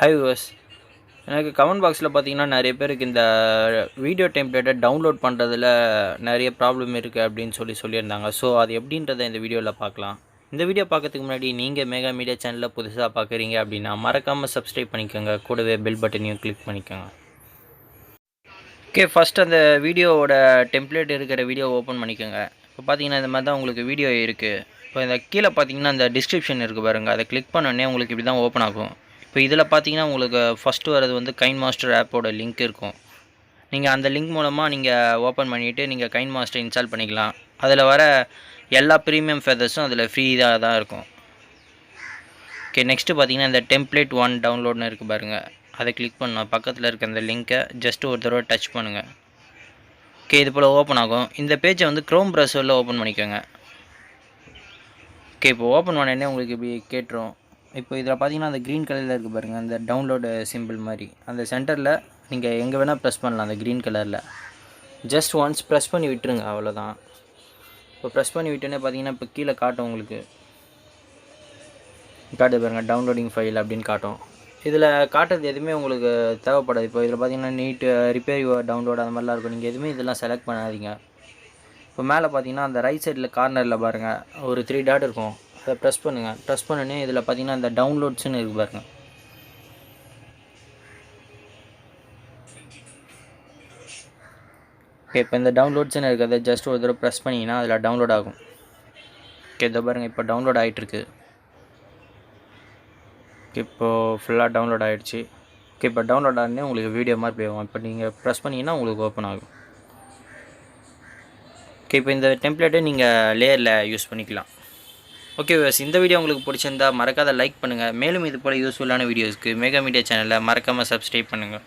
Hi viewers, எனக்கு comment பாக்ஸில் பார்த்தீங்கன்னா நிறைய பேருக்கு இந்த வீடியோ டெம்ப்ளேட்டை டவுன்லோட் பண்ணுறதுல நிறைய ப்ராப்ளம் இருக்குது அப்படின்னு சொல்லியிருந்தாங்க. ஸோ அது எப்படின்றத இந்த வீடியோவில் பார்க்கலாம். இந்த வீடியோ பார்க்கறதுக்கு முன்னாடி நீங்கள் மேகா மீடியா சேனலில் புதுசாக பார்க்குறீங்க அப்படின்னா மறக்காமல் சப்ஸ்கிரைப் பண்ணிக்கோங்க, கூடவே பெல் பட்டனையும் கிளிக் பண்ணிக்கோங்க. ஓகே, ஃபஸ்ட் அந்த வீடியோவோட டெம்ப்ளேட் இருக்கிற வீடியோ ஓப்பன் பண்ணிக்கோங்க. இப்போ பார்த்தீங்கன்னா இந்த மாதிரி தான் உங்களுக்கு வீடியோ இருக்குது. இப்போ இந்த கீழே பார்த்தீங்கன்னா அந்த டிஸ்கிரிப்ஷன் இருக்குது பாருங்கள், அதை கிளிக் பண்ணோடனே உங்களுக்கு இப்படி தான் ஓப்பன் ஆகும். இப்போ இதில் பார்த்தீங்கன்னா உங்களுக்கு ஃபஸ்ட்டு வரது வந்து கைன் மாஸ்டர் ஆப்போட லிங்க் இருக்கும். நீங்கள் அந்த லிங்க் மூலமாக நீங்கள் ஓப்பன் பண்ணிவிட்டு நீங்கள் கைன் மாஸ்டர் இன்ஸ்டால் பண்ணிக்கலாம். அதில் வர எல்லா ப்ரீமியம் ஃபெதர்ஸும் அதில் ஃப்ரீயாக தான் இருக்கும். ஓகே, நெக்ஸ்ட்டு பார்த்தீங்கன்னா இந்த டெம்ப்ளேட் 1 டவுன்லோட்னு இருக்குது பாருங்கள், அதை கிளிக் பண்ணணும். பக்கத்தில் இருக்க அந்த லிங்க்கை ஜஸ்ட்டு ஒரு தடவை டச் பண்ணுங்கள். ஓகே, இது போல் ஓப்பன் ஆகும். இந்த பேஜை வந்து க்ரோம் ப்ரௌசரில் ஓப்பன் பண்ணிக்கோங்க. ஓகே, இப்போ ஓப்பன் பண்ணோடனே உங்களுக்கு இப்படி கேட்டுரும். இப்போ இதில் பார்த்தீங்கன்னா அந்த க்ரீன் கலரில் இருக்குது பாருங்கள், அந்த டவுன்லோடு சிம்பிள் மாதிரி அந்த சென்டரில் நீங்கள் எங்கே வேணால் ப்ரெஸ் பண்ணலாம். அந்த க்ரீன் கலரில் ஜஸ்ட் ஒன்ஸ் ப்ரெஸ் பண்ணி விட்டுருங்க, அவ்வளோதான். இப்போ ப்ரெஸ் பண்ணி விட்டோன்னே பார்த்தீங்கன்னா இப்போ கீழே காட்டும், உங்களுக்கு காட்டு பாருங்கள் டவுன்லோடிங் ஃபைல் அப்படின்னு காட்டும். இதில் காட்டுறது எதுவுமே உங்களுக்கு தேவைப்படாது. இப்போ இதில் பார்த்தீங்கன்னா நீட் ரிப்பேர் யுவர் டவுன்லோட் அந்த மாதிரிலாம் இருக்கும். நீங்கள் எதுவுமே இதெல்லாம் செலக்ட் பண்ணாதீங்க. இப்போ மேலே பார்த்தீங்கன்னா அந்த ரைட் சைடில் கார்னரில் பாருங்கள் ஒரு 3 டாட் இருக்கும், அதை ப்ரெஸ் பண்ணுங்கள். ப்ரெஸ் பண்ணோன்னே இதில் பார்த்தீங்கன்னா இந்த டவுன்லோட்ஸ்னு இருக்குது பாருங்கள். ஓகே, இப்போ இந்த டவுன்லோட்ஸ்னு இருக்கிறத ஜஸ்ட் ஒரு தடவை ப்ரெஸ் பண்ணிங்கன்னா அதில் டவுன்லோட் ஆகும். ஓகே, இதை பாருங்கள் இப்போ டவுன்லோட் ஆகிட்டுருக்கு. ஓகே, இப்போது ஃபுல்லாக டவுன்லோட் ஆகிடுச்சு. ஓகே, இப்போ டவுன்லோட் ஆனே உங்களுக்கு வீடியோ மாதிரி போகும். இப்போ நீங்கள் ப்ரெஸ் பண்ணிங்கன்னா உங்களுக்கு ஓப்பன் ஆகும். ஓகே, இப்போ இந்த டெம்ப்ளேட்டை நீங்கள் லேயரில் யூஸ் பண்ணிக்கலாம். ஓகே வியூவர்ஸ், இந்த வீடியோ உங்களுக்கு பிடிச்சிருந்தா மறக்காத லைக் பண்ணுங்கள். மேலும் இது போல் யூஸ்ஃபுல்லான வீடியோஸ்க்கு மேகா மீடியா சேனலை மறக்காமல் சப்ஸ்கிரைப் பண்ணுங்கள்.